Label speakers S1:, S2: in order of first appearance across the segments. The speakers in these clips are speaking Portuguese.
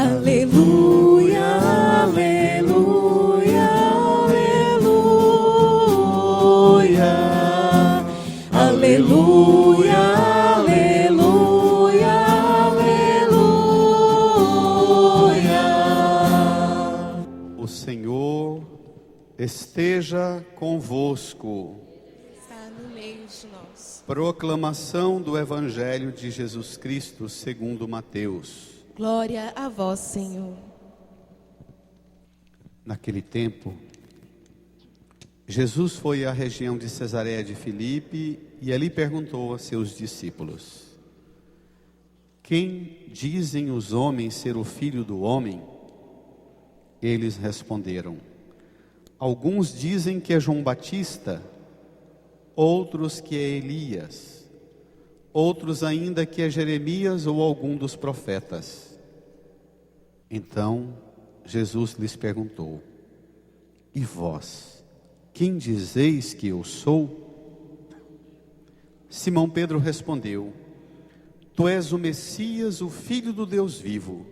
S1: Aleluia, aleluia, aleluia, aleluia, aleluia, aleluia.
S2: O Senhor esteja convosco.
S1: Está no meio de nós.
S2: Proclamação do Evangelho de Jesus Cristo segundo Mateus.
S1: Glória a vós, Senhor.
S2: Naquele tempo, Jesus foi à região de Cesareia de Filipe e ali perguntou a seus discípulos: quem dizem os homens ser o Filho do Homem? Eles responderam: alguns dizem que é João Batista, outros que é Elias, outros ainda que é Jeremias ou algum dos profetas. Então Jesus lhes perguntou: e vós, quem dizeis que eu sou? Simão Pedro respondeu: tu és o Messias, o Filho do Deus vivo.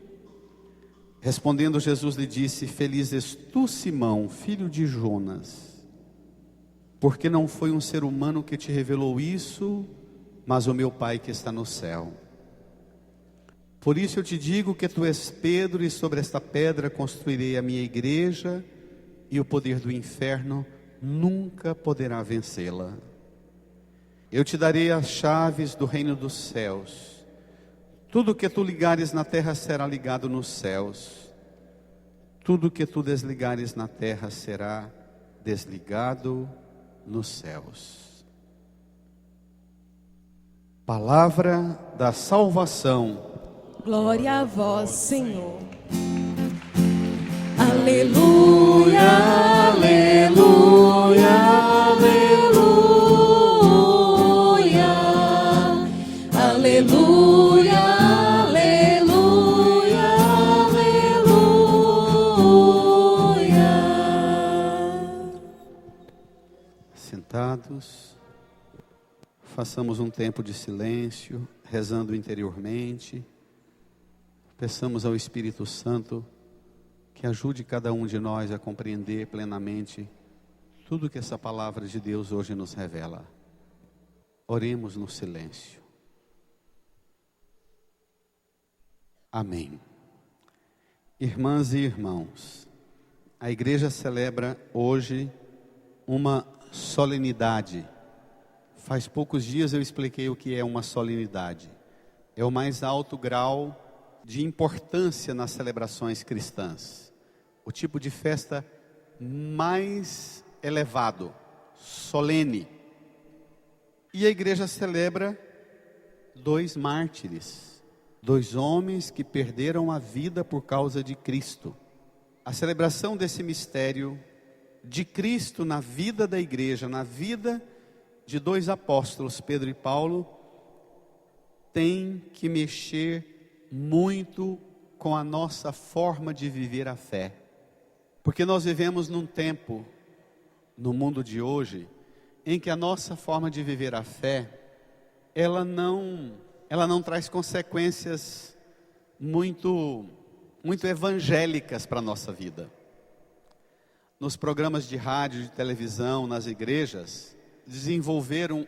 S2: Respondendo Jesus lhe disse: feliz és tu, Simão, filho de Jonas, porque não foi um ser humano que te revelou isso, mas o meu Pai que está no céu. Por isso eu te digo que tu és Pedro, e sobre esta pedra construirei a minha igreja, e o poder do inferno nunca poderá vencê-la. Eu te darei as chaves do reino dos céus. Tudo que tu ligares na terra será ligado nos céus. Tudo que tu desligares na terra será desligado nos céus. Palavra da salvação.
S1: Glória a vós, Senhor. Aleluia, aleluia, aleluia, aleluia, aleluia, aleluia.
S2: Sentados, façamos um tempo de silêncio, rezando interiormente. Peçamos ao Espírito Santo que ajude cada um de nós a compreender plenamente tudo que essa palavra de Deus hoje nos revela. Oremos no silêncio. Amém. Irmãs e irmãos, a igreja celebra hoje uma solenidade. Faz poucos dias eu expliquei o que é uma solenidade. É o mais alto grau de importância nas celebrações cristãs. O tipo de festa mais elevado, solene. E a igreja celebra dois mártires, dois homens que perderam a vida por causa de Cristo. A celebração desse mistério de Cristo na vida da igreja, na vida de dois apóstolos, Pedro e Paulo, tem que mexer muito com a nossa forma de viver a fé. Porque nós vivemos num tempo, no mundo de hoje, em que a nossa forma de viver a fé, ela não traz consequências muito evangélicas para a nossa vida. Nos programas de rádio, de televisão, nas igrejas, desenvolveram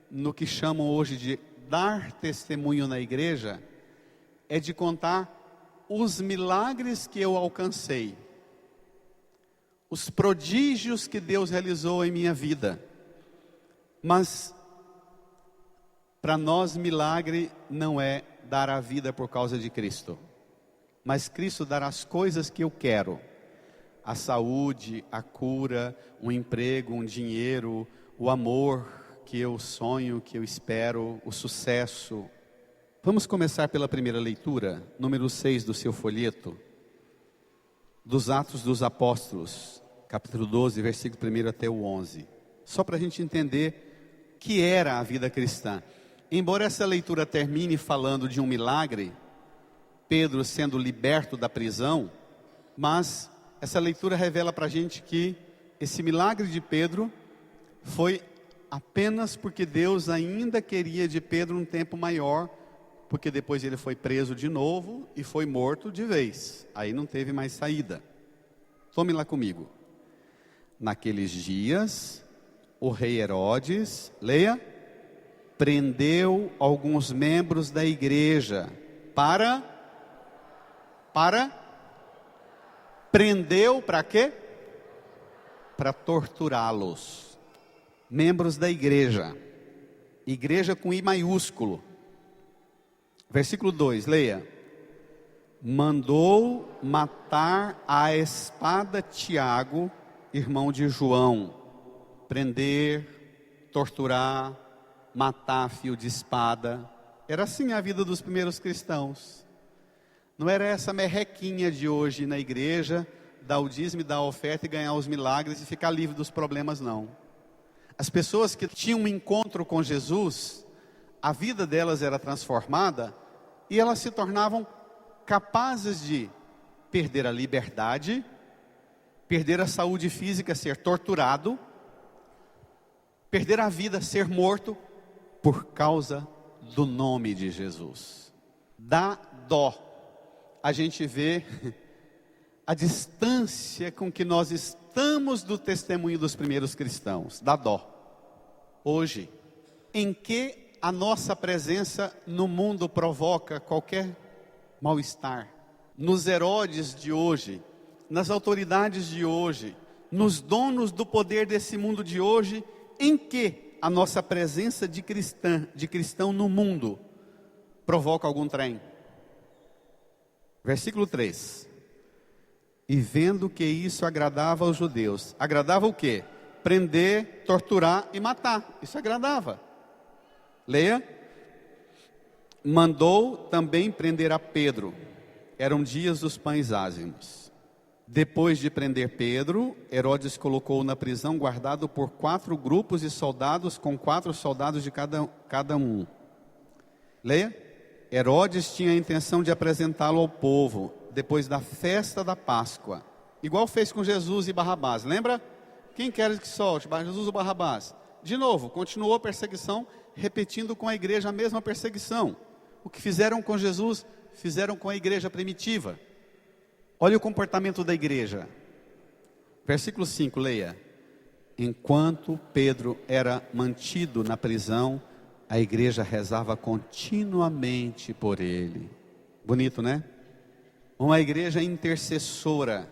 S2: no que chamam hoje de dar testemunho na igreja, é de contar os milagres que eu alcancei, os prodígios que Deus realizou em minha vida. Mas para nós milagre não é dar a vida por causa de Cristo, mas Cristo dar as coisas que eu quero: a saúde, a cura, um emprego, um dinheiro, o amor que eu sonho, que eu espero, o sucesso. Vamos começar pela primeira leitura, número 6 do seu folheto, dos Atos dos Apóstolos, capítulo 12, versículo 1 até o 11. Só para a gente entender o que era a vida cristã. Embora essa leitura termine falando de um milagre, Pedro sendo liberto da prisão, mas essa leitura revela para a gente que esse milagre de Pedro foi apenas porque Deus ainda queria de Pedro um tempo maior porque depois ele foi preso de novo e foi morto de vez. Aí não teve mais saída. Tome lá comigo. Naqueles dias, o rei Herodes, leia, prendeu alguns membros da igreja prendeu para quê? Para torturá-los. Membros da igreja. Igreja com I maiúsculo. Versículo 2, leia. Mandou matar à espada Tiago, irmão de João. Prender, torturar, matar a fio de espada. Era assim a vida dos primeiros cristãos. Não era essa merrequinha de hoje na igreja, dar o dízimo, dar a oferta e ganhar os milagres e ficar livre dos problemas, não. As pessoas que tinham um encontro com Jesus, a vida delas era transformada e elas se tornavam capazes de perder a liberdade, perder a saúde física, ser torturado, perder a vida, ser morto, por causa do nome de Jesus. Dá dó a gente vê a distância com que nós estamos do testemunho dos primeiros cristãos. Dá dó. Hoje, em que a nossa presença no mundo provoca qualquer mal-estar? Nos Herodes de hoje, nas autoridades de hoje, nos donos do poder desse mundo de hoje, em que a nossa presença de cristão no mundo provoca algum trem? Versículo 3. E vendo que isso agradava aos judeus. Agradava o quê? Prender, torturar e matar. Isso agradava. Leia. Mandou também prender a Pedro. Eram dias dos pães ázimos. Depois de prender Pedro, Herodes colocou na prisão guardado por 4 grupos de soldados, com 4 soldados de cada um. Leia. Herodes tinha a intenção de apresentá-lo ao povo, depois da festa da Páscoa. Igual fez com Jesus e Barrabás. Lembra? Quem quer que solte, Jesus ou Barrabás? De novo, continuou a perseguição, repetindo com a igreja a mesma perseguição. O que fizeram com Jesus, fizeram com a igreja primitiva. Olha o comportamento da igreja. Versículo 5, leia. Enquanto Pedro era mantido na prisão, a igreja rezava continuamente por ele. Bonito, né? Uma igreja intercessora.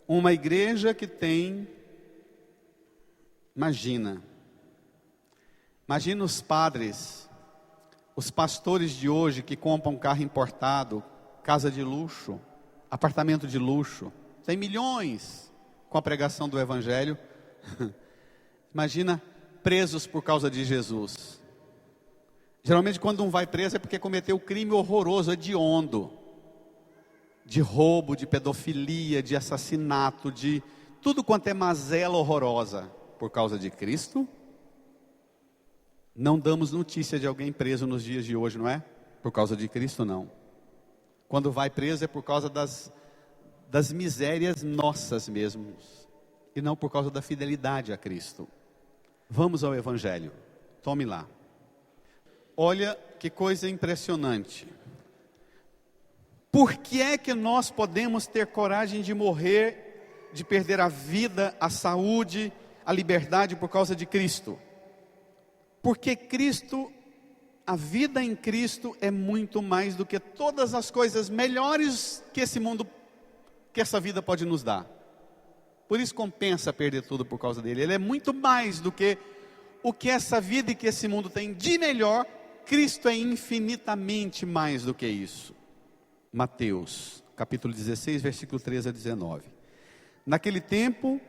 S2: Uma igreja que tem... Imagina os padres, os pastores de hoje que compram carro importado, casa de luxo, apartamento de luxo. Tem milhões com a pregação do evangelho. Imagina presos por causa de Jesus. Geralmente quando um vai preso é porque cometeu crime horroroso, hediondo, de roubo, de pedofilia, de assassinato, de tudo quanto é mazela horrorosa. Por causa de Cristo, não damos notícia de alguém preso nos dias de hoje, não é? Por causa de Cristo, não. Quando vai preso é por causa das misérias nossas mesmos, e não por causa da fidelidade a Cristo. Vamos ao Evangelho, tome lá. Olha que coisa impressionante. Por que é que nós podemos ter coragem de morrer, de perder a vida, a saúde, a liberdade por causa de Cristo? Porque Cristo, a vida em Cristo é muito mais do que todas as coisas melhores que esse mundo, que essa vida pode nos dar. Por isso compensa perder tudo por causa dele. Ele é muito mais do que o que essa vida e que esse mundo tem de melhor. Cristo é infinitamente mais do que isso. Mateus, capítulo 16, versículo 13 a 19. Naquele tempo,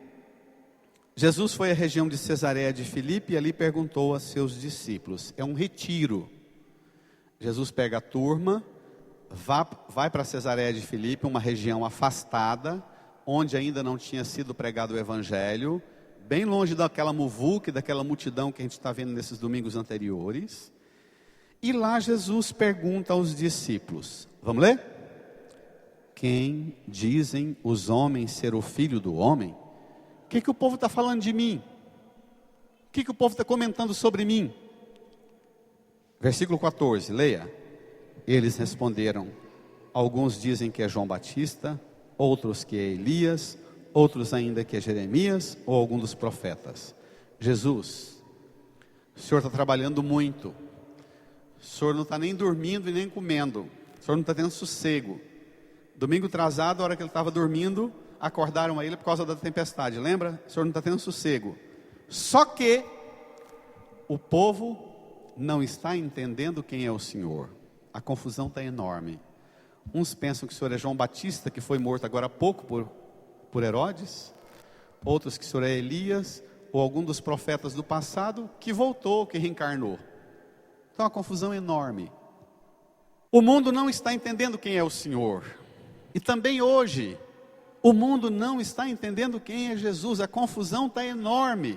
S2: Jesus foi à região de Cesareia de Filipe e ali perguntou a seus discípulos. É um retiro. Jesus pega a turma, vai para Cesareia de Filipe, uma região afastada, onde ainda não tinha sido pregado o evangelho, bem longe daquela muvuca, daquela multidão que a gente está vendo nesses domingos anteriores. E lá Jesus pergunta aos discípulos, vamos ler? Quem dizem os homens ser o filho do homem? O que o povo está falando de mim? O que o povo está comentando sobre mim? Versículo 14, leia. Eles responderam: alguns dizem que é João Batista, outros que é Elias, outros ainda que é Jeremias ou algum dos profetas. Jesus, o Senhor está trabalhando muito, o Senhor não está nem dormindo e nem comendo, o Senhor não está tendo sossego. Domingo atrasado, a hora que ele estava dormindo, acordaram a ele por causa da tempestade, lembra? O Senhor não está tendo sossego. Só que o povo não está entendendo quem é o Senhor. A confusão está enorme. Uns pensam que o Senhor é João Batista, que foi morto agora há pouco por Herodes. Outros que o Senhor é Elias, ou algum dos profetas do passado, que voltou, que reencarnou. Então a confusão é enorme. O mundo não está entendendo quem é o Senhor. E também hoje, o mundo não está entendendo quem é Jesus. A confusão está enorme.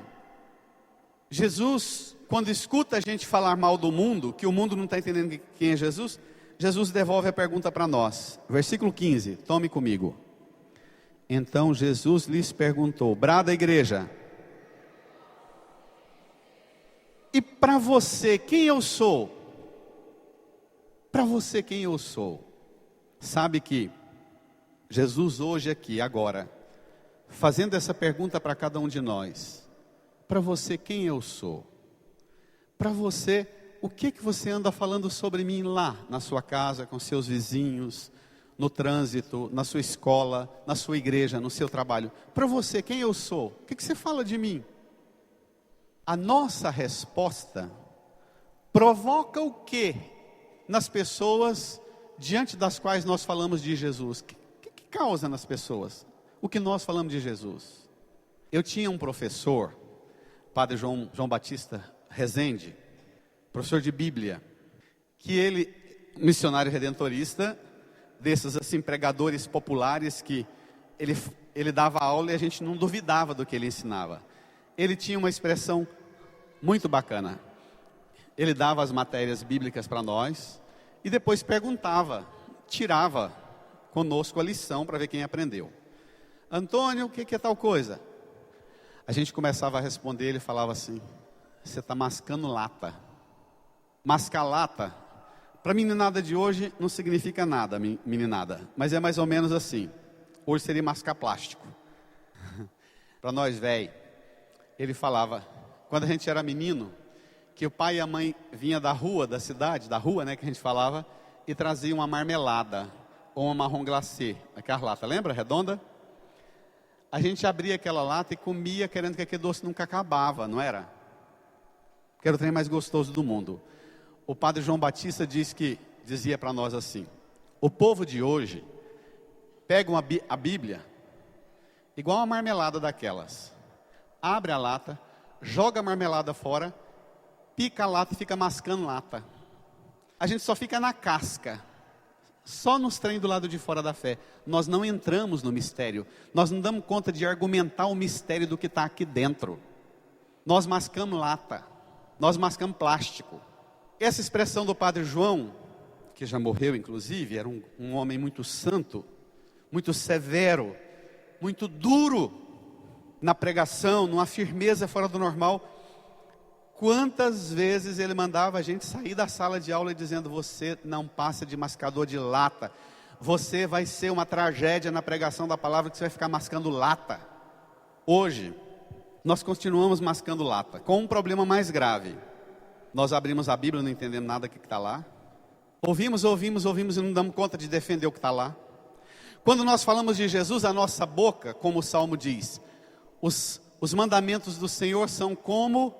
S2: Jesus, quando escuta a gente falar mal do mundo, que o mundo não está entendendo quem é Jesus, Jesus devolve a pergunta para nós. Versículo 15, tome comigo. Então Jesus lhes perguntou, brada a igreja: e para você, quem eu sou? Para você, quem eu sou? Sabe que Jesus hoje aqui, agora, fazendo essa pergunta para cada um de nós: para você, quem eu sou? Para você, o que você anda falando sobre mim lá, na sua casa, com seus vizinhos, no trânsito, na sua escola, na sua igreja, no seu trabalho? Para você, quem eu sou? O que você fala de mim? A nossa resposta provoca o que nas pessoas diante das quais nós falamos de Jesus? O que causa nas pessoas o que nós falamos de Jesus? Eu tinha um professor, Padre João Batista Rezende, professor de Bíblia, que ele, missionário redentorista, desses assim pregadores populares que ele dava aula e a gente não duvidava do que ele ensinava. Ele tinha uma expressão muito bacana. Ele dava as matérias bíblicas para nós e depois perguntava, tirava conosco a lição para ver quem aprendeu. Antônio, o que é tal coisa? A gente começava a responder, ele falava assim: você está mascando lata. Mascar lata, para a meninada de hoje não significa nada, meninada, mas é mais ou menos assim. Hoje seria mascar plástico. Para nós, velho, ele falava, quando a gente era menino, que o pai e a mãe vinham da rua, da cidade, da rua, né, que a gente falava, e traziam uma marmelada, ou uma marrom glacê, aquela lata, lembra, redonda? A gente abria aquela lata e comia, querendo que aquele doce nunca acabava, não era? Que era o trem mais gostoso do mundo. O padre João Batista dizia para nós assim: o povo de hoje pega a Bíblia, igual uma marmelada daquelas, abre a lata, joga a marmelada fora, pica a lata e fica mascando lata. A gente só fica na casca, só nos trem do lado de fora da fé. Nós não entramos no mistério, nós não damos conta de argumentar o mistério do que está aqui dentro. Nós mascamos lata, nós mascamos plástico. Essa expressão do Padre João, que já morreu inclusive, era um homem muito santo, muito severo, muito duro na pregação, numa firmeza fora do normal. Quantas vezes ele mandava a gente sair da sala de aula dizendo: você não passa de mascador de lata, você vai ser uma tragédia na pregação da palavra, que você vai ficar mascando lata. Hoje, nós continuamos mascando lata, com um problema mais grave. Nós abrimos a Bíblia, não entendemos nada do que está lá. Ouvimos e não damos conta de defender o que está lá. Quando nós falamos de Jesus, a nossa boca, como o Salmo diz, os mandamentos do Senhor são como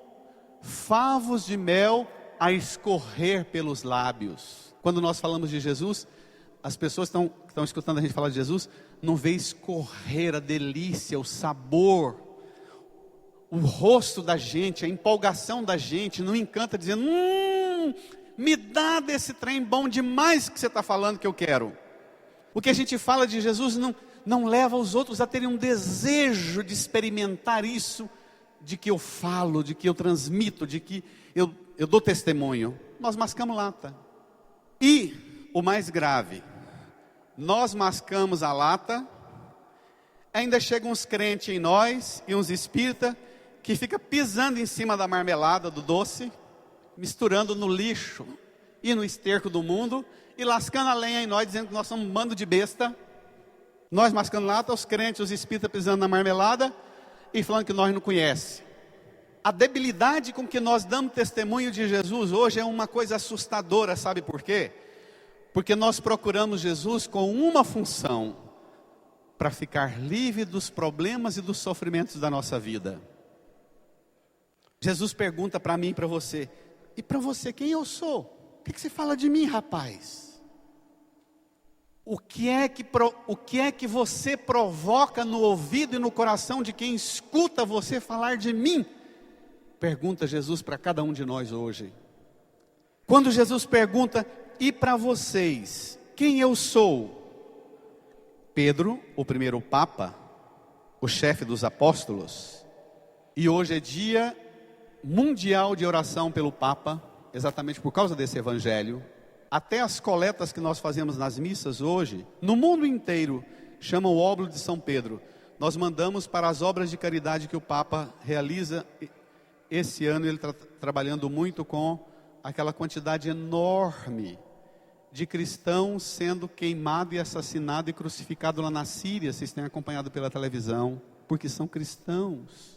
S2: favos de mel a escorrer pelos lábios. Quando nós falamos de Jesus, as pessoas que estão escutando a gente falar de Jesus, não vê escorrer a delícia, o sabor, o rosto da gente, a empolgação da gente, não encanta dizendo: me dá desse trem bom demais que você está falando que eu quero. O que a gente fala de Jesus não leva os outros a terem um desejo de experimentar isso, de que eu falo, de que eu transmito, de que eu dou testemunho. Nós mascamos lata. E o mais grave, nós mascamos a lata, ainda chegam uns crentes em nós e uns espíritas que fica pisando em cima da marmelada, do doce, misturando no lixo e no esterco do mundo, e lascando a lenha em nós, dizendo que nós somos um bando de besta. Nós mascando lata, os crentes, os espíritas pisando na marmelada, e falando que nós não conhecemos. A debilidade com que nós damos testemunho de Jesus hoje é uma coisa assustadora, sabe por quê? Porque nós procuramos Jesus com uma função: para ficar livre dos problemas e dos sofrimentos da nossa vida. Jesus pergunta para mim e para você: e para você, quem eu sou? O que você fala de mim, rapaz? O que é que você provoca no ouvido e no coração de quem escuta você falar de mim? Pergunta Jesus para cada um de nós hoje. Quando Jesus pergunta: e para vocês, quem eu sou? Pedro, o primeiro Papa, o chefe dos apóstolos, e hoje é dia mundial de oração pelo Papa, exatamente por causa desse evangelho. Até as coletas que nós fazemos nas missas hoje, no mundo inteiro, chamam o óbolo de São Pedro. Nós mandamos para as obras de caridade que o Papa realiza. Esse ano ele está trabalhando muito com aquela quantidade enorme de cristãos sendo queimado e assassinado e crucificado lá na Síria. Vocês têm acompanhado pela televisão, porque são cristãos.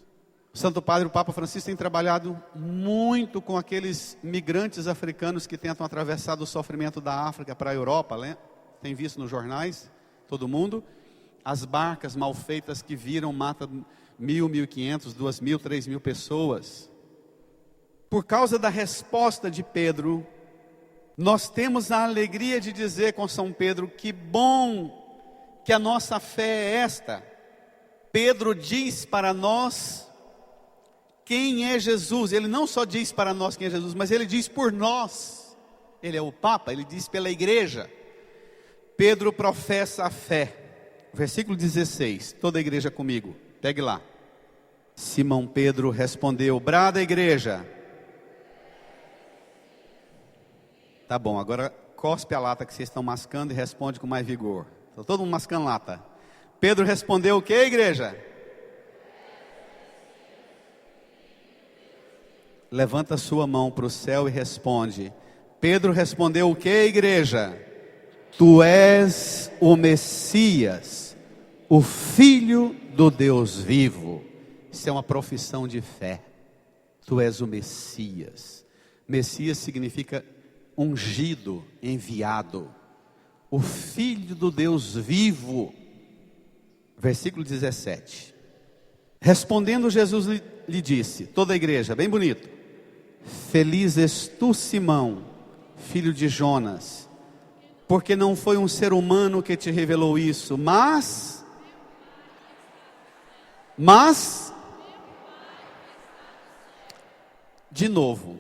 S2: O Santo Padre, o Papa Francisco, tem trabalhado muito com aqueles migrantes africanos que tentam atravessar do sofrimento da África para a Europa, né? Tem visto nos jornais, todo mundo, as barcas mal feitas que viram, matam 1.000, 1.500, 2.000, 3.000 pessoas. Por causa da resposta de Pedro, nós temos a alegria de dizer com São Pedro: que bom que a nossa fé é esta. Pedro diz para nós quem é Jesus. Ele não só diz para nós quem é Jesus, mas ele diz por nós. Ele é o Papa, ele diz pela igreja. Pedro professa a fé. Versículo 16, toda a igreja comigo, pegue lá. Simão Pedro respondeu: brada a igreja. Tá bom, agora cospe a lata que vocês estão mascando e responde com mais vigor. Está todo mundo mascando lata. Pedro respondeu o que, igreja? Levanta sua mão para o céu e responde. Pedro respondeu o que, igreja? Tu és o Messias, o Filho do Deus vivo. Isso é uma profissão de fé. Tu és o Messias. Messias significa ungido, enviado, o Filho do Deus vivo. Versículo 17. Respondendo Jesus lhe disse, toda a igreja, bem bonito: feliz és tu, Simão, filho de Jonas, porque não foi um ser humano que te revelou isso, mas de novo,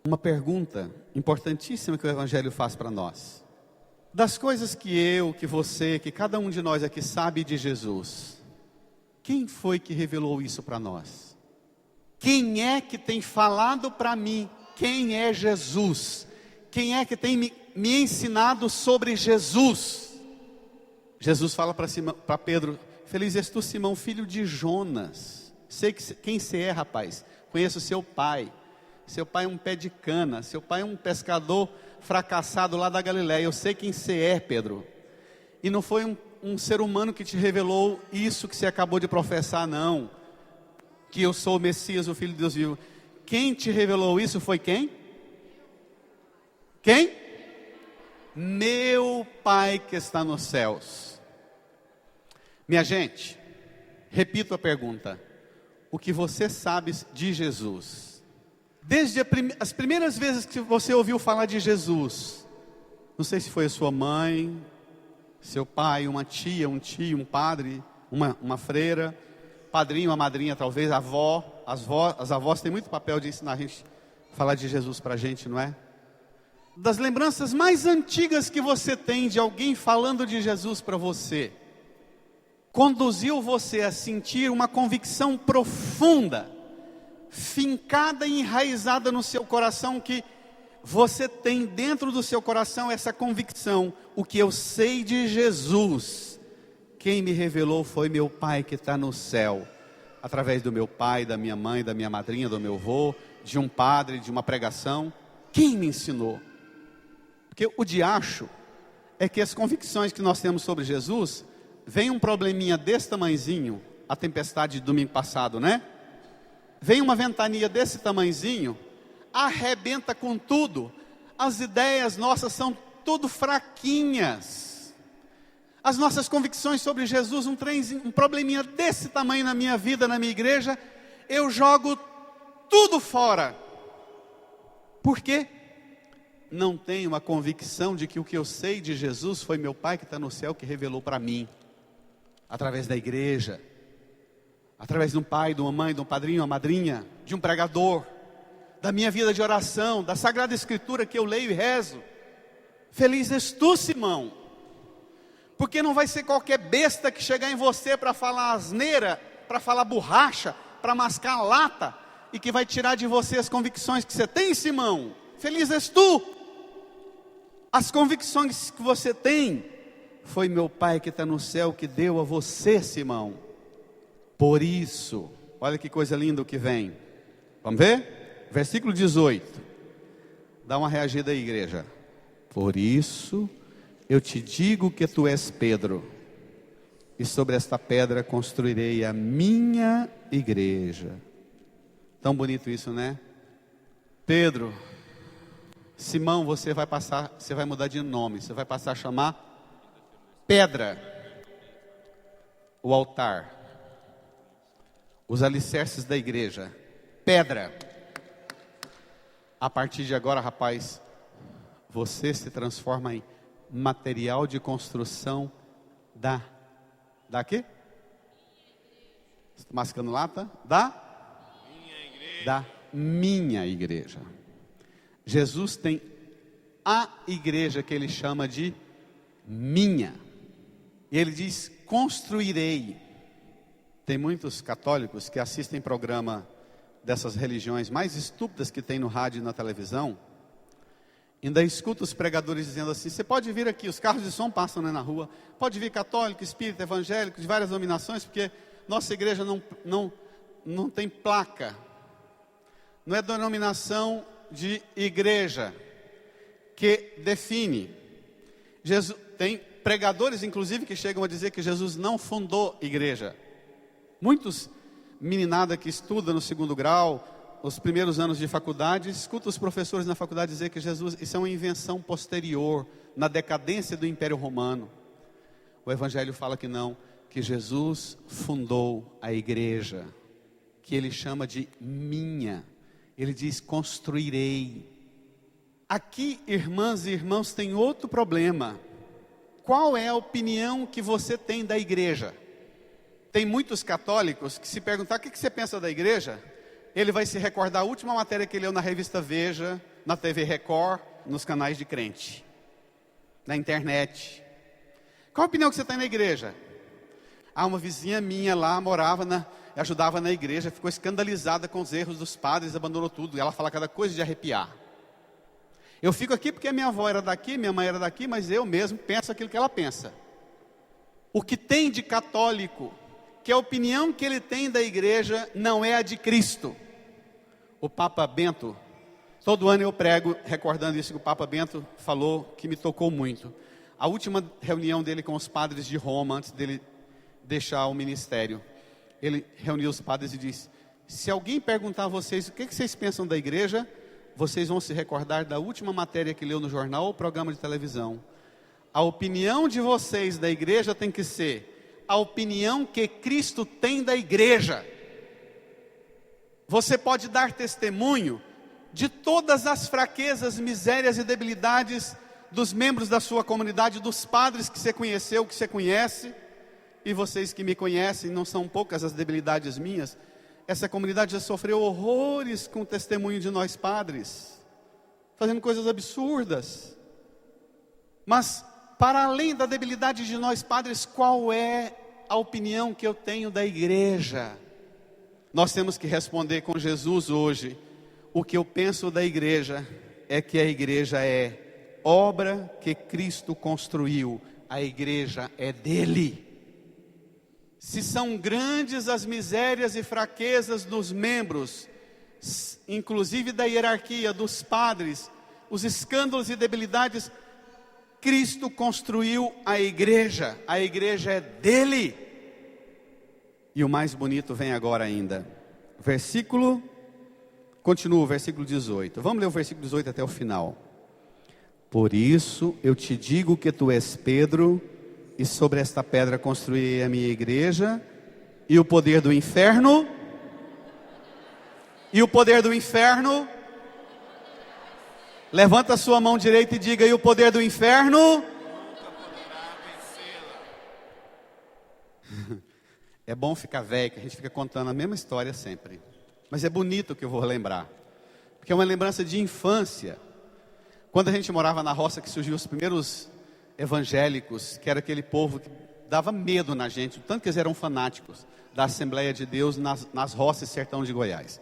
S2: uma pergunta importantíssima que o Evangelho faz para nós. Das coisas que eu, que você, que cada um de nós aqui sabe de Jesus, quem foi que revelou isso para nós? Quem é que tem falado para mim quem é Jesus? Quem é que tem me ensinado sobre Jesus? Jesus fala para Pedro: feliz és tu, Simão, filho de Jonas. Sei quem você é, rapaz. Conheço seu pai. Seu pai é um pé de cana. Seu pai é um pescador fracassado lá da Galileia. Eu sei quem você é, Pedro. E não foi um ser humano que te revelou isso que você acabou de professar, não. Que eu sou o Messias, o Filho de Deus vivo. Quem te revelou isso foi quem? Quem? Meu Pai que está nos céus. Minha gente, repito a pergunta: o que você sabe de Jesus? Desde as primeiras vezes que você ouviu falar de Jesus, não sei se foi a sua mãe, seu pai, uma tia, um tio, um padre, uma freira, padrinho, uma madrinha, talvez, avó. As avós têm muito papel de ensinar a gente a falar de Jesus para a gente, não é? Das lembranças mais antigas que você tem de alguém falando de Jesus para você, conduziu você a sentir uma convicção profunda, fincada e enraizada no seu coração, que você tem dentro do seu coração essa convicção: o que eu sei de Jesus, quem me revelou foi meu Pai que está no céu, através do meu pai, da minha mãe, da minha madrinha, do meu avô, de um padre, de uma pregação. Quem me ensinou? Porque o diacho é que as convicções que nós temos sobre Jesus, vem um probleminha desse tamanhozinho, a tempestade de domingo passado, né? Vem uma ventania desse tamanhozinho, arrebenta com tudo. As ideias nossas são tudo fraquinhas. As nossas convicções sobre Jesus, um probleminha desse tamanho na minha vida, na minha igreja, eu jogo tudo fora. Por quê? Não tenho a convicção de que o que eu sei de Jesus foi meu Pai que está no céu que revelou para mim, através da igreja, através de um pai, de uma mãe, de um padrinho, uma madrinha, de um pregador, da minha vida de oração, da Sagrada Escritura que eu leio e rezo. Feliz és tu, Simão, porque não vai ser qualquer besta que chegar em você para falar asneira, para falar borracha, para mascar lata, e que vai tirar de você as convicções que você tem, Simão. Feliz és tu. As convicções que você tem, foi meu Pai que está no céu que deu a você, Simão. Por isso, olha que coisa linda o que vem. Vamos ver? Versículo 18. Dá uma reagida aí, igreja. Por isso, eu te digo que tu és Pedro, e sobre esta pedra construirei a minha igreja. Tão bonito isso, né? Pedro, Simão, você vai mudar de nome, você vai passar a chamar Pedra, o altar, os alicerces da igreja, pedra. A partir de agora, rapaz, você se transforma em material de construção da quê? Está mascando lata? Da minha igreja. Jesus tem a igreja que ele chama de minha. E ele diz, construirei. Tem muitos católicos que assistem programa dessas religiões mais estúpidas que tem no rádio e na televisão. Ainda escuta os pregadores dizendo assim, você pode vir aqui, os carros de som passam, né, na rua. Pode vir católico, espírita, evangélico, de várias denominações, porque nossa igreja não tem placa. Não é denominação de igreja que define. Jesus tem pregadores, inclusive, que chegam a dizer que Jesus não fundou igreja. Muitos meninada que estuda no 2º grau, os primeiros anos de faculdade, escuta os professores na faculdade dizer que Jesus, isso é uma invenção posterior, na decadência do Império Romano. O Evangelho fala que não, que Jesus fundou a igreja, que ele chama de minha. Ele diz, construirei. Aqui, irmãs e irmãos, tem outro problema. Qual é a opinião que você tem da igreja? Tem muitos católicos que se perguntar o que você pensa da igreja, ele vai se recordar a última matéria que ele leu na revista Veja, na TV Record, nos canais de crente, na internet. Qual a opinião que você tem na igreja? Uma vizinha minha lá ajudava na igreja, ficou escandalizada com os erros dos padres, abandonou tudo. E ela fala cada coisa de arrepiar. Eu fico aqui porque minha avó era daqui, minha mãe era daqui, mas eu mesmo penso aquilo que ela pensa. O que tem de católico, que a opinião que ele tem da igreja não é a de Cristo. O Papa Bento, todo ano eu prego recordando isso que o Papa Bento falou, que me tocou muito. A última reunião dele com os padres de Roma, antes dele deixar o ministério, ele reuniu os padres e disse, se alguém perguntar a vocês o que vocês pensam da igreja, vocês vão se recordar da última matéria que leu no jornal ou programa de televisão. A opinião de vocês da igreja tem que ser a opinião que Cristo tem da igreja. Você pode dar testemunho de todas as fraquezas, misérias e debilidades dos membros da sua comunidade, dos padres que você conheceu, que você conhece, e vocês que me conhecem, não são poucas as debilidades minhas. Essa comunidade já sofreu horrores com o testemunho de nós padres, fazendo coisas absurdas. Mas, para além da debilidade de nós padres, qual é a opinião que eu tenho da igreja? Nós temos que responder com Jesus hoje. O que eu penso da igreja é que a igreja é obra que Cristo construiu. A igreja é dele. Se são grandes as misérias e fraquezas dos membros, inclusive da hierarquia, dos padres, os escândalos e debilidades, Cristo construiu a igreja é dele. E o mais bonito vem agora ainda. Continua o versículo 18. Vamos ler o versículo 18 até o final. Por isso eu te digo que tu és Pedro, e sobre esta pedra construirei a minha igreja, e o poder do inferno, levanta a sua mão direita e diga, e o poder do inferno, é bom ficar velho, que a gente fica contando a mesma história sempre, mas é bonito que eu vou lembrar, porque é uma lembrança de infância, quando a gente morava na roça, que surgiu os primeiros evangélicos, que era aquele povo que dava medo na gente, o tanto que eles eram fanáticos da Assembleia de Deus nas roças sertão de Goiás.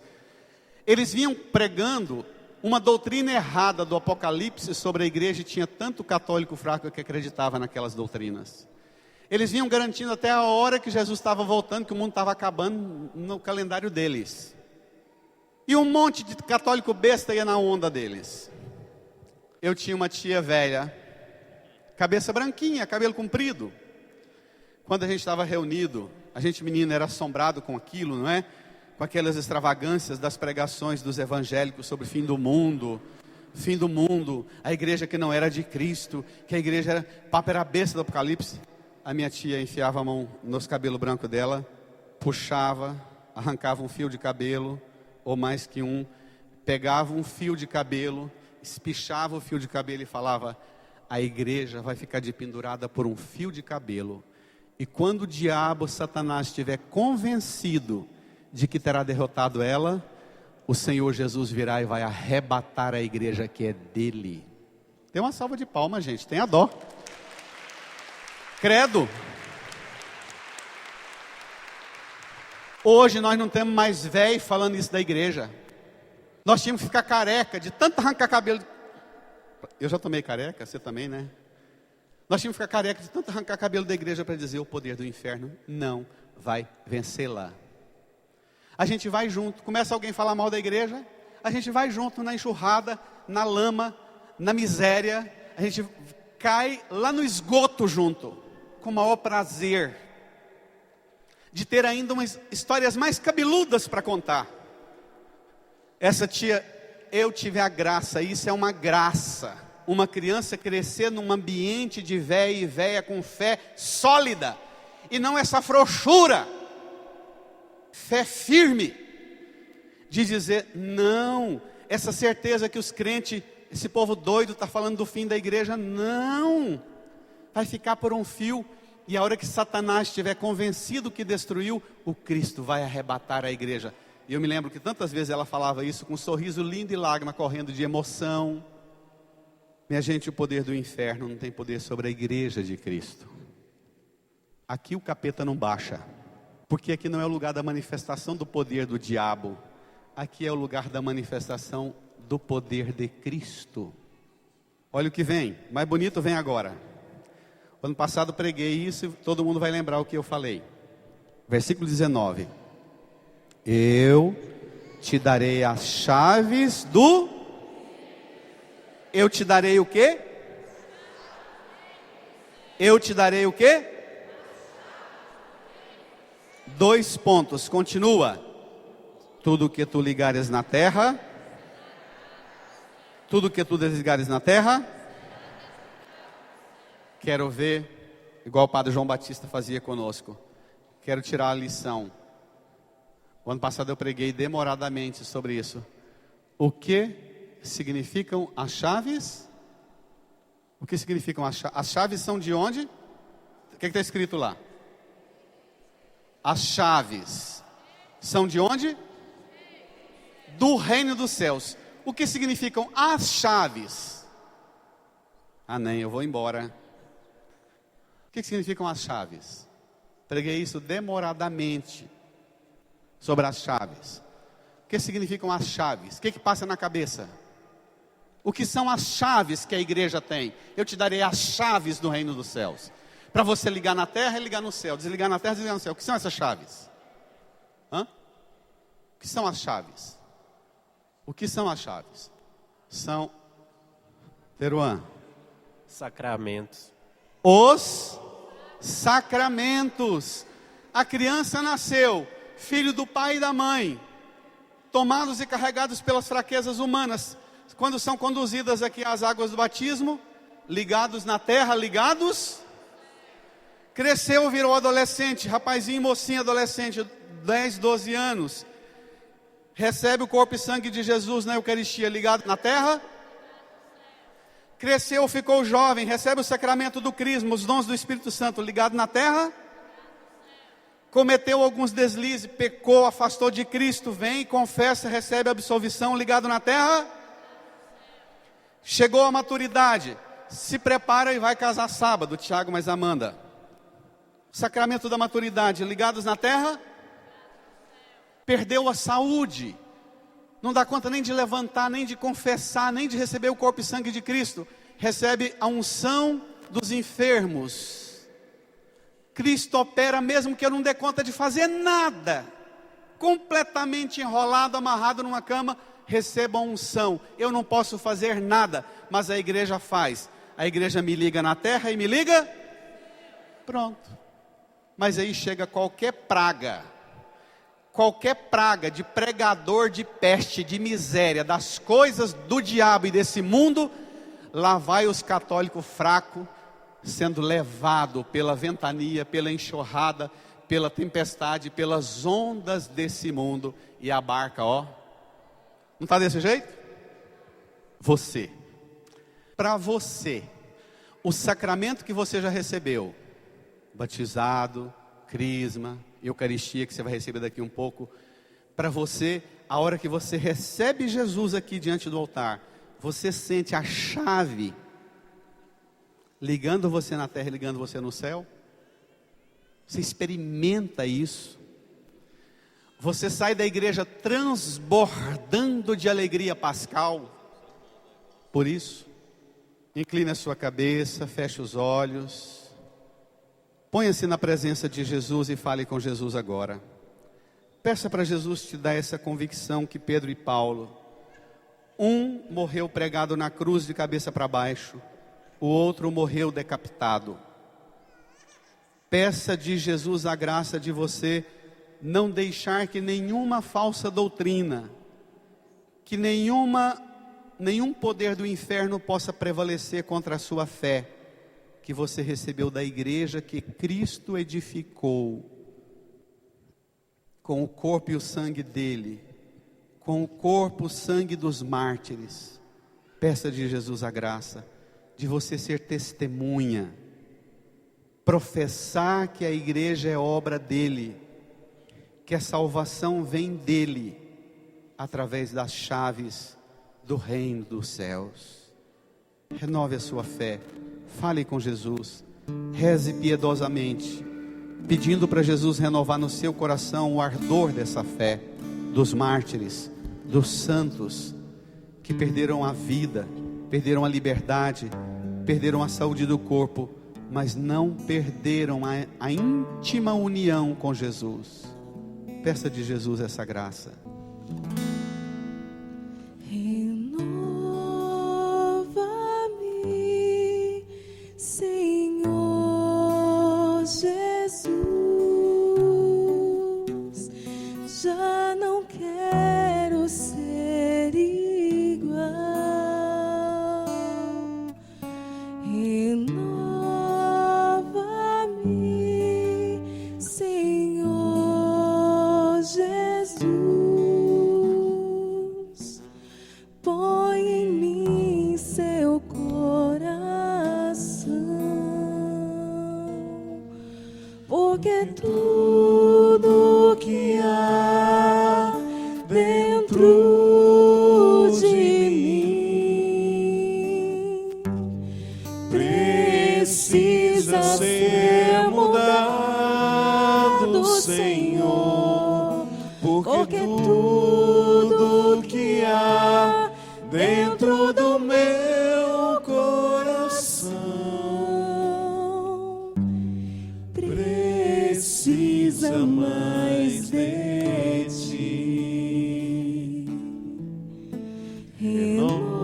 S2: Eles vinham pregando uma doutrina errada do Apocalipse sobre a igreja, e tinha tanto católico fraco que acreditava naquelas doutrinas. Eles vinham garantindo até a hora que Jesus estava voltando, que o mundo estava acabando no calendário deles. E um monte de católico besta ia na onda deles. Eu tinha uma tia velha, cabeça branquinha, cabelo comprido. Quando a gente estava reunido, a gente menino era assombrado com aquilo, não é? Com aquelas extravagâncias das pregações dos evangélicos sobre o fim do mundo, a igreja que não era de Cristo, que a igreja era, papo era besta do Apocalipse. A minha tia enfiava a mão nos cabelos brancos dela, puxava, arrancava um fio de cabelo, ou mais que um, pegava um fio de cabelo, espichava o fio de cabelo e falava, a igreja vai ficar pendurada por um fio de cabelo, e quando o diabo, Satanás, estiver convencido de que terá derrotado ela, o Senhor Jesus virá e vai arrebatar a igreja que é dele. Tem uma salva de palmas, gente, tenha dó. Credo. Hoje nós não temos mais velho falando isso da igreja. Nós tínhamos que ficar careca de tanto arrancar cabelo. Eu já tomei careca, você também, né? Nós tínhamos que ficar careca de tanto arrancar cabelo da igreja para dizer o poder do inferno não vai vencê-la. A gente vai junto, começa alguém a falar mal da igreja, a gente vai junto na enxurrada, na lama, na miséria, a gente cai lá no esgoto junto, com o maior prazer de ter ainda umas histórias mais cabeludas para contar. Essa tia, eu tive a graça, isso é uma graça, uma criança crescer num ambiente de véia e véia com fé sólida, e não essa frouxura, fé firme, de dizer, não, essa certeza que os crentes, esse povo doido está falando do fim da igreja, não, vai ficar por um fio, e a hora que Satanás estiver convencido que destruiu, o Cristo vai arrebatar a igreja. E eu me lembro que tantas vezes ela falava isso com um sorriso lindo e lágrima correndo de emoção. Minha gente, o poder do inferno não tem poder sobre a igreja de Cristo. Aqui o capeta não baixa, porque aqui não é o lugar da manifestação do poder do diabo, aqui é o lugar da manifestação do poder de Cristo. Olha o que vem, mais bonito vem agora. Ano passado preguei isso e todo mundo vai lembrar o que eu falei. Versículo 19. Eu te darei as chaves do... Eu te darei o quê? Eu te darei o quê? 2 pontos, continua. Tudo que tu ligares na terra, tudo que tu desligares na terra. Quero ver, igual o padre João Batista fazia conosco. Quero tirar a lição. O ano passado eu preguei demoradamente sobre isso. O que significam as chaves? O que significam as chaves? As chaves são de onde? O que está escrito lá? As chaves são de onde? Do reino dos céus. O que significam as chaves? Ah, nem, eu vou embora. O que significam as chaves? Preguei isso demoradamente sobre as chaves. O que significam as chaves? O que passa na cabeça? O que são as chaves que a igreja tem? Eu te darei as chaves do reino dos céus. Para você ligar na terra e ligar no céu. Desligar na terra e desligar no céu. O que são essas chaves? O que são as chaves? O que são as chaves? São Teruan.
S3: Sacramentos.
S2: Os sacramentos. A criança nasceu, filho do pai e da mãe, tomados e carregados pelas fraquezas humanas. Quando são conduzidas aqui às águas do batismo, ligados na terra, ligados. Cresceu, virou adolescente, rapazinho, mocinha, adolescente, 10, 12 anos. Recebe o corpo e sangue de Jesus na Eucaristia, ligado na terra. Cresceu, ficou jovem, recebe o sacramento do crisma, os dons do Espírito Santo, ligado na terra. Cometeu alguns deslizes, pecou, afastou de Cristo, vem, confessa, recebe a absolvição, ligado na terra. Chegou à maturidade, se prepara e vai casar sábado, Tiago mais Amanda. Sacramento da maturidade, ligados na terra. Perdeu a saúde, não dá conta nem de levantar, nem de confessar, nem de receber o corpo e sangue de Cristo. Recebe a unção dos enfermos. Cristo opera mesmo que eu não dê conta de fazer nada. Completamente enrolado, amarrado numa cama, receba a unção. Eu não posso fazer nada, mas a igreja faz. A igreja me liga na terra e me liga. Pronto. Mas aí chega qualquer praga de pregador de peste, de miséria, das coisas do diabo e desse mundo, lá vai os católicos fracos, sendo levado pela ventania, pela enxurrada, pela tempestade, pelas ondas desse mundo, e a barca, ó, não está desse jeito? Para você, o sacramento que você já recebeu, batizado, crisma, Eucaristia, que você vai receber daqui um pouco, para você, a hora que você recebe Jesus aqui diante do altar, você sente a chave ligando você na terra e ligando você no céu? Você experimenta isso? Você sai da igreja transbordando de alegria pascal? Por isso, incline a sua cabeça, feche os olhos. Ponha-se na presença de Jesus e fale com Jesus agora. Peça para Jesus te dar essa convicção que Pedro e Paulo, um morreu pregado na cruz de cabeça para baixo, o outro morreu decapitado. Peça de Jesus a graça de você não deixar que nenhuma falsa doutrina, que nenhum poder do inferno possa prevalecer contra a sua fé, que você recebeu da igreja que Cristo edificou, com o corpo e o sangue dele, com o corpo e o sangue dos mártires. Peça de Jesus a graça de você ser testemunha, professar que a igreja é obra dele, que a salvação vem dele, através das chaves do reino dos céus. Renove a sua fé. Fale com Jesus, reze piedosamente, pedindo para Jesus renovar no seu coração o ardor dessa fé, dos mártires, dos santos, que perderam a vida, perderam a liberdade, perderam a saúde do corpo, mas não perderam a íntima união com Jesus. Peça de Jesus essa graça.
S1: Senhor Jesus, já não quero ser igual. Renova-me, Senhor Jesus, põe em mim seu coração, porque tudo que há dentro de mim precisa ser mudado, Senhor, porque tudo que há dentro do meu coração precisa mais de ti. Renova-me,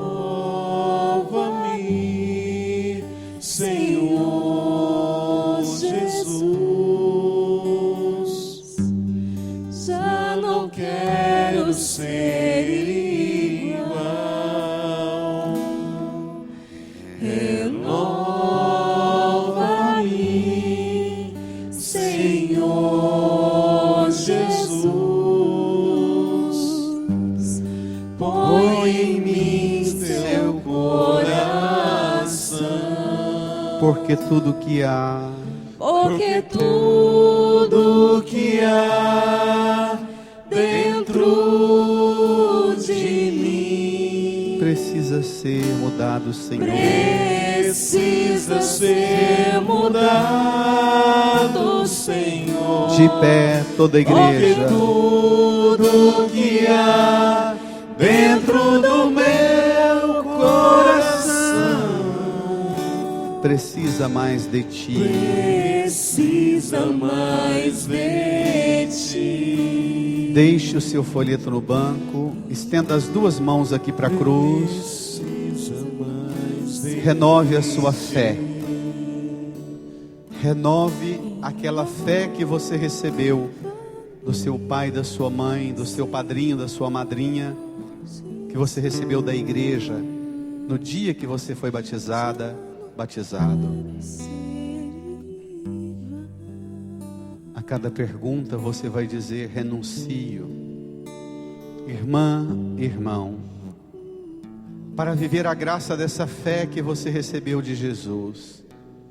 S2: porque tudo que há
S1: porque tudo que há dentro de mim
S2: precisa ser mudado, Senhor.
S1: precisa ser mudado, Senhor.
S2: De pé, toda a
S1: Porque
S2: igreja.
S1: tudo que há dentro do meu coração
S2: Precisa mais de Ti.
S1: precisa mais de ti.
S2: Deixe o seu folheto no banco. Estenda as duas mãos aqui para a cruz.
S1: Precisa mais de
S2: Renove a sua fé. Renove aquela fé que você recebeu do seu pai, da sua mãe, do seu padrinho, da sua madrinha, que você recebeu da igreja no dia que você foi batizado. A cada pergunta você vai dizer: renuncio. Irmã, irmão, para viver a graça dessa fé que você recebeu de Jesus,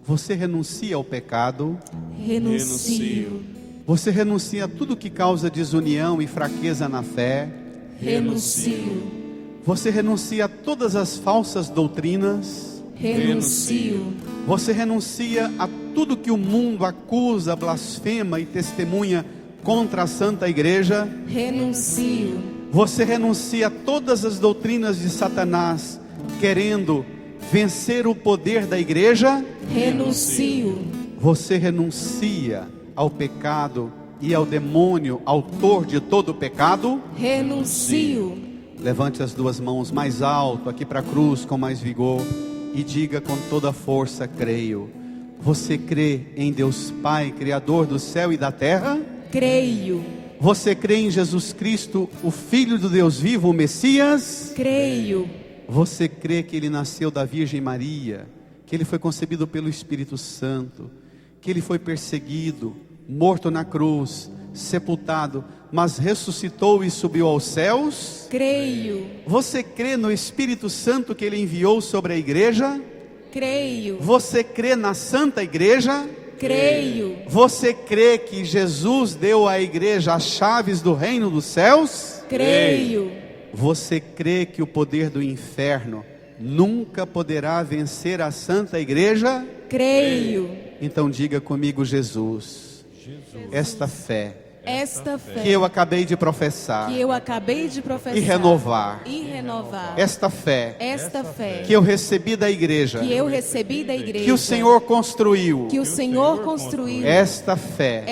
S2: você renuncia ao pecado,
S1: renuncio,
S2: você renuncia a tudo que causa desunião e fraqueza na fé,
S1: renuncio,
S2: você renuncia a todas as falsas doutrinas,
S1: renuncio,
S2: você renuncia a tudo que o mundo acusa, blasfema e testemunha contra a Santa Igreja,
S1: renuncio,
S2: você renuncia a todas as doutrinas de Satanás, querendo vencer o poder da igreja,
S1: renuncio,
S2: você renuncia ao pecado e ao demônio, autor de todo o pecado.
S1: renuncio.
S2: Levante as duas mãos mais alto aqui para a cruz com mais vigor e diga com toda a força: creio. Você crê em Deus Pai, Criador do céu e da terra?
S1: Creio,
S2: Você crê em Jesus Cristo, o Filho do Deus vivo, o Messias?
S1: creio,
S2: Você crê que Ele nasceu da Virgem Maria, que Ele foi concebido pelo Espírito Santo, que Ele foi perseguido, morto na cruz, sepultado, mas ressuscitou e subiu aos céus?
S1: creio,
S2: Você crê no Espírito Santo que Ele enviou sobre a igreja?
S1: creio,
S2: Você crê na Santa Igreja?
S1: creio,
S2: Você crê que Jesus deu à igreja as chaves do reino dos céus?
S1: creio,
S2: Você crê que o poder do inferno nunca poderá vencer a Santa Igreja?
S1: creio.
S2: Então diga comigo: Jesus, esta fé
S1: Esta fé
S2: que eu acabei de professar
S1: que eu acabei de professar
S2: e renovar,
S1: esta fé
S2: que eu recebi da igreja,
S1: que eu recebi da igreja,
S2: que o Senhor construiu,
S1: esta
S2: fé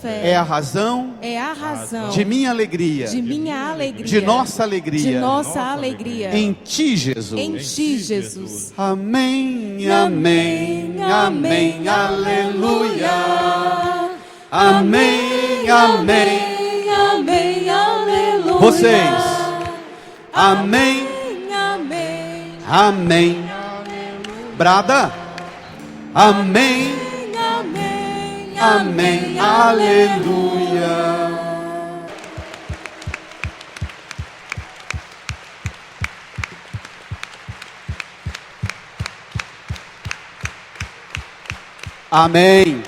S1: fé
S2: é a razão
S1: é a razão
S2: de minha alegria,
S1: de minha alegria,
S2: de nossa
S1: de
S2: alegria,
S1: nossa alegria,
S2: em Ti, Jesus.
S1: em Ti, Jesus.
S2: Amém, amém, amém, aleluia. Amém, amém.
S1: Amém, aleluia.
S2: Vocês. Amém,
S1: Amém,
S2: amém. Brada. Amém,
S1: amém,
S2: amém, aleluia. Amém.